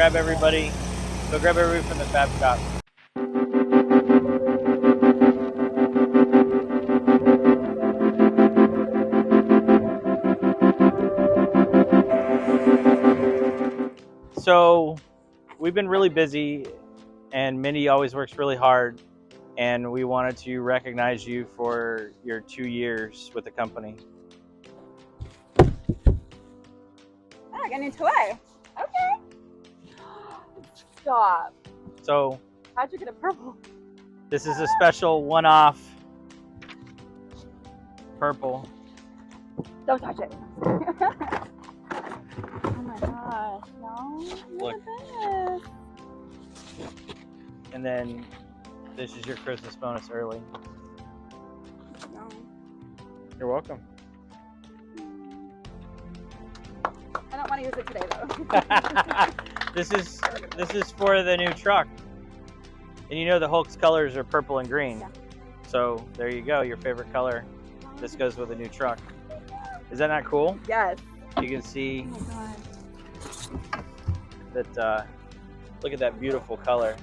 grab everybody. Go grab everybody from the fab shop. So we've been really busy, and Mindy always works really hard, and we wanted to recognize you for your 2 years with the company. Oh, I got a new toy. Okay. Stop. So How'd you get a purple? this is a special one-off purple. Don't touch it. Oh my gosh, no. Look at this. And then this is your Christmas bonus early. No. You're welcome. I don't want to use it today though. This is for the new truck. And you know the Hulk's colors are purple and green. Yeah. So there you go, your favorite color. This goes with a new truck. Is that not cool? Yes. You can see Oh my god. that, look at that beautiful color.